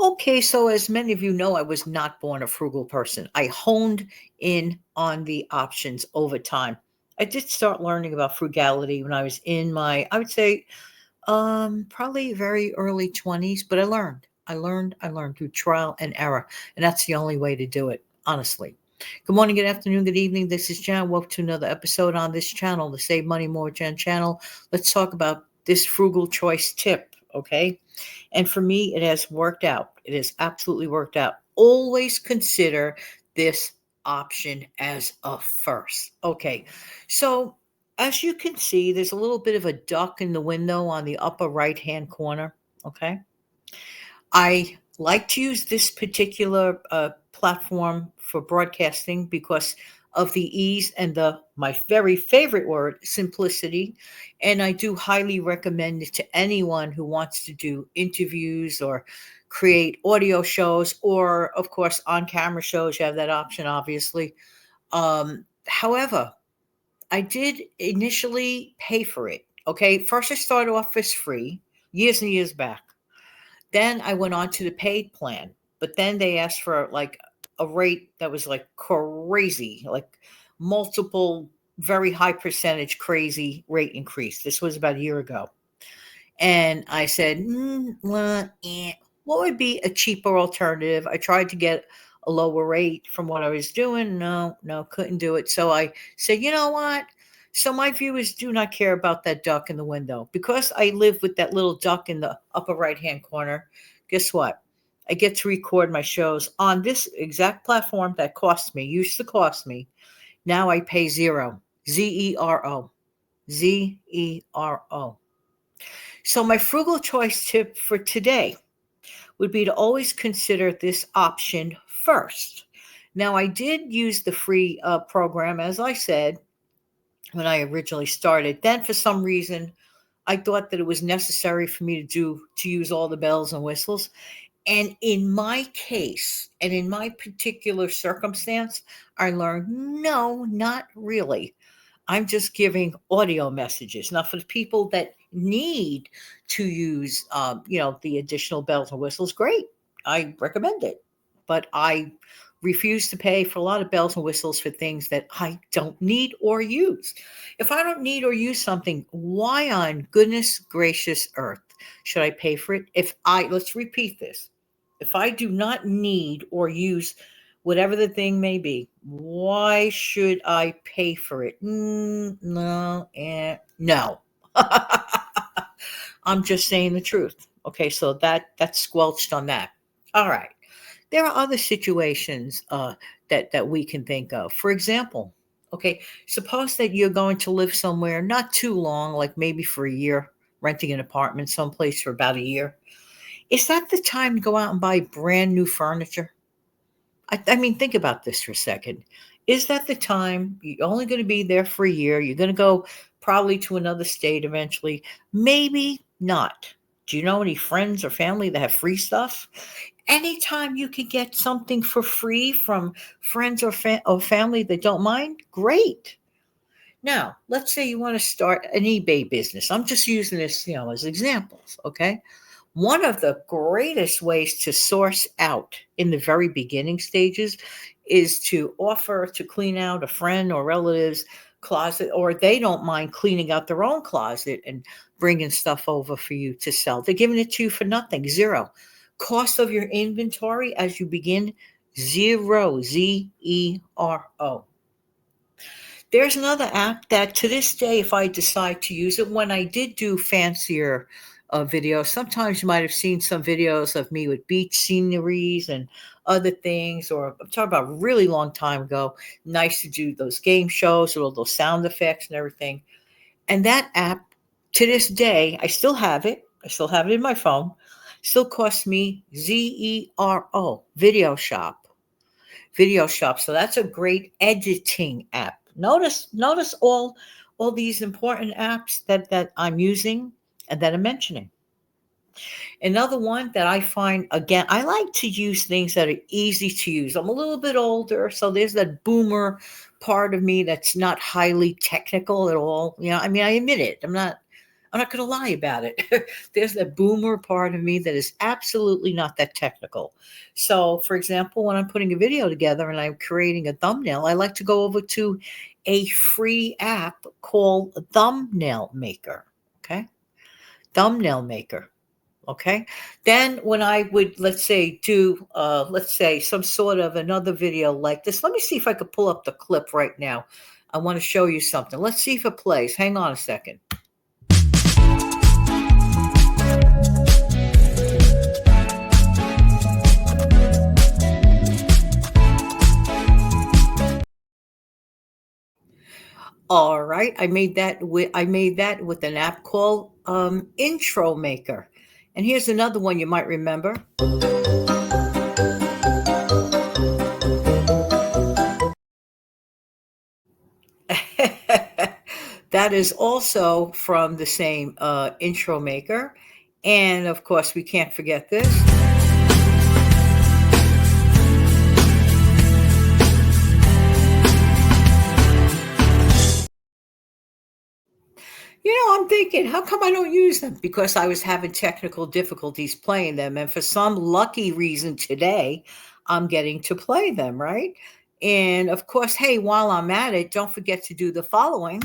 Okay, so as many of you know, I was not born a frugal person. I honed in on the options over time. I did start learning about frugality when I was in my, I would say, probably very early 20s, but I learned through trial and error. And that's the only way to do it, honestly. Good morning, good afternoon, good evening. This is Jan. Welcome to another episode on this channel, the Save Money More Jan channel. Let's talk about this frugal choice tip, okay? And for me, it has worked out. It has absolutely worked out. Always consider this option as a first. Okay. So, as you can see, there's a little bit of a duck in the window on the upper right hand corner. Okay. I like to use this particular platform for broadcasting because of the ease and the my very favorite word, simplicity. And I do highly recommend it to anyone who wants to do interviews or create audio shows, or of course on camera shows. You have that option, obviously. However, I did initially pay for it. Okay, first I started off as free years and years back. Then I went on to the paid plan, but then they asked for like a rate that was like crazy, like multiple, very high percentage crazy rate increase. This was about a year ago. And I said, what would be a cheaper alternative? I tried to get a lower rate from what I was doing. No, no, couldn't do it. So I said, you know what? So my viewers do not care about that duck in the window. Because I live with that little duck in the upper right hand corner, guess what? I get to record my shows on this exact platform that cost me, used to cost me. Now I pay zero. Zero. Zero. So, my frugal choice tip for today would be to always consider this option first. Now, I did use the free program, as I said, when I originally started. Then, for some reason, I thought that it was necessary for me to use all the bells and whistles. And in my case, and in my particular circumstance, I learned no, not really. I'm just giving audio messages. Now, for the people that need to use, the additional bells and whistles, great. I recommend it. But I refuse to pay for a lot of bells and whistles for things that I don't need or use. If I don't need or use something, why on goodness gracious earth should I pay for it? Let's repeat this. If I do not need or use whatever the thing may be, why should I pay for it? No, no. I'm just saying the truth. Okay, so that's squelched on that. All right. There are other situations that we can think of. For example, okay, suppose that you're going to live somewhere not too long, like maybe for a year, renting an apartment someplace for about a year. Is that the time to go out and buy brand new furniture? I mean, think about this for a second. Is that the time you're only going to be there for a year? You're going to go probably to another state eventually. Maybe not. Do you know any friends or family that have free stuff? Anytime you can get something for free from friends or family that don't mind, great. Now, let's say you want to start an eBay business. I'm just using this, as examples, okay? One of the greatest ways to source out in the very beginning stages is to offer to clean out a friend or relative's closet, or they don't mind cleaning out their own closet and bringing stuff over for you to sell. They're giving it to you for nothing, zero. Cost of your inventory as you begin, zero, Zero. There's another app that to this day, if I decide to use it, when I did do fancier videos, sometimes you might have seen some videos of me with beach sceneries and other things, or I'm talking about a really long time ago. Nice to do those game shows with all those sound effects and everything. And that app, to this day, I still have it. I still have it in my phone. Still costs me Zero, video shop. So that's a great editing app. Notice all these important apps that I'm using and that I'm mentioning. Another one that I find, again, I like to use things that are easy to use. I'm a little bit older, so there's that boomer part of me that's not highly technical at all. I mean, I admit it. I'm not going to lie about it. There's a boomer part of me that is absolutely not that technical. So, for example, when I'm putting a video together and I'm creating a thumbnail, I like to go over to a free app called Thumbnail Maker. Okay. Thumbnail Maker. Okay. Then when I would, let's say, do, let's say, some sort of another video like this, let me see if I could pull up the clip right now. I want to show you something. Let's see if it plays. Hang on a second. All right, I made that with an app called Intro Maker. And here's another one you might remember. That is also from the same Intro Maker. And of course, we can't forget this. I'm thinking, how come I don't use them? Because I was having technical difficulties playing them. And for some lucky reason today, I'm getting to play them, right? And of course, hey, while I'm at it, don't forget to do the following.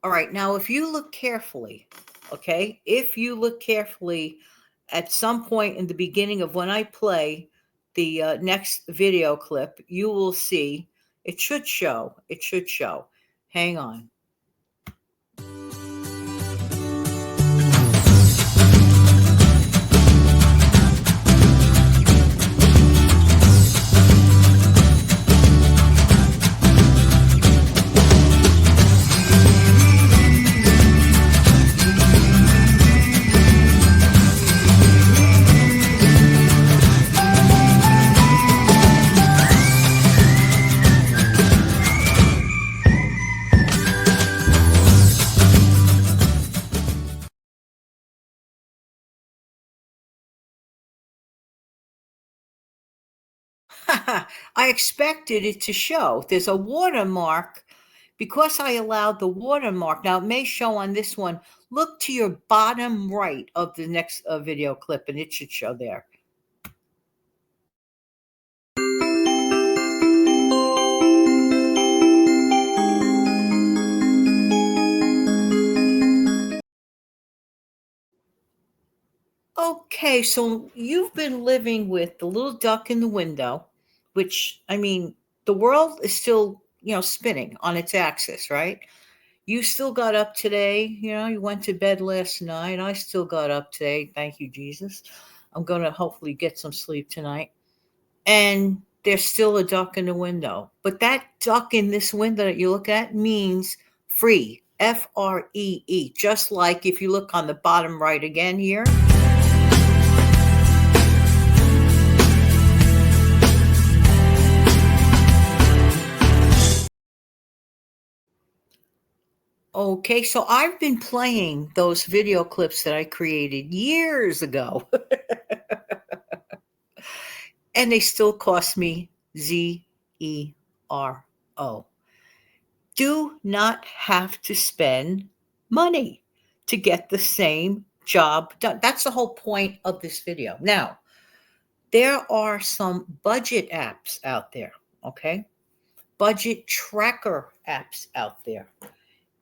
All right, now if you look carefully, okay, if you look carefully at some point in the beginning of when I play the next video clip, you will see it should show. Hang on. I expected it to show. There's a watermark because I allowed the watermark. Now, it may show on this one. Look to your bottom right of the next video clip, and it should show there. Okay, so you've been living with the little duck in the window, which, I mean, the world is still, spinning on its axis, right? You still got up today. You went to bed last night. I still got up today. Thank you, Jesus. I'm going to hopefully get some sleep tonight. And there's still a duck in the window. But that duck in this window that you look at means free, Free. Just like if you look on the bottom right again here. Okay, so I've been playing those video clips that I created years ago, and they still cost me Zero. Do not have to spend money to get the same job done. That's the whole point of this video. Now, there are some budget apps out there, okay? Budget tracker apps out there.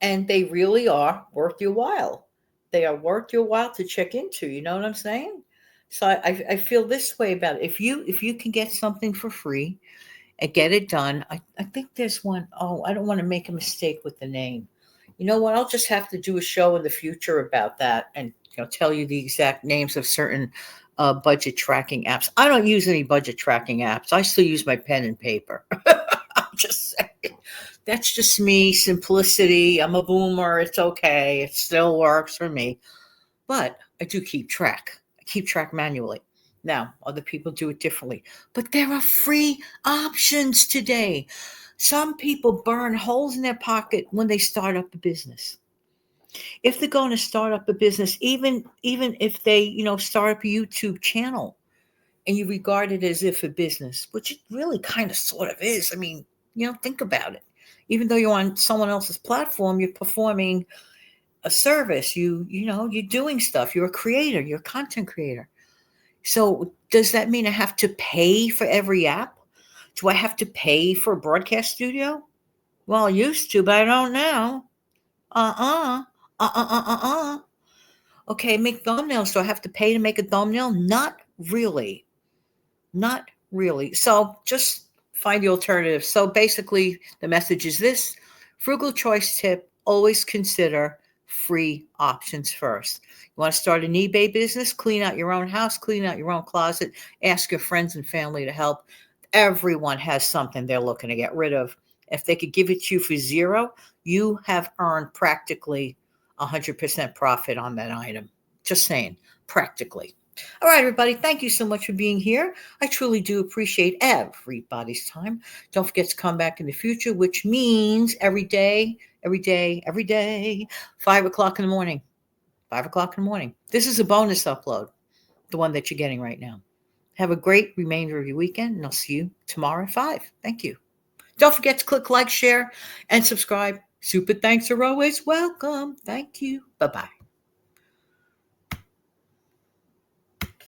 And they really are worth your while. They are worth your while to check into. You know what I'm saying? So I feel this way about it. If you can get something for free and get it done, I think there's one. Oh, I don't want to make a mistake with the name. You know what? I'll just have to do a show in the future about that and tell you the exact names of certain budget tracking apps. I don't use any budget tracking apps. I still use my pen and paper. I'm just saying. That's just me, simplicity. I'm a boomer. It's okay. It still works for me. But I do keep track. I keep track manually. Now, other people do it differently. But there are free options today. Some people burn holes in their pocket when they start up a business. If they're going to start up a business, even if they, start up a YouTube channel and you regard it as if a business, which it really kind of sort of is. I mean, think about it. Even though you're on someone else's platform, you're performing a service. You're doing stuff. You're a creator. You're a content creator. So does that mean I have to pay for every app? Do I have to pay for a broadcast studio? Well, I used to, but I don't now. Uh-uh. Uh-uh. Okay, make thumbnails. Do I have to pay to make a thumbnail? Not really. Not really. So just find the alternative. So basically, the message is this: frugal choice tip, always consider free options first. You want to start an eBay business? Clean out your own house, clean out your own closet, ask your friends and family to help. Everyone has something they're looking to get rid of. If they could give it to you for zero, you have earned practically 100% profit on that item. Just saying, practically. All right, everybody, thank you so much for being here. I truly do appreciate everybody's time. Don't forget to come back in the future, which means every day, 5 o'clock in the morning. 5 o'clock in the morning. This is a bonus upload, the one that you're getting right now. Have a great remainder of your weekend, and I'll see you tomorrow at 5. Thank you. Don't forget to click like, share, and subscribe. Super thanks are always welcome. Thank you. Bye-bye.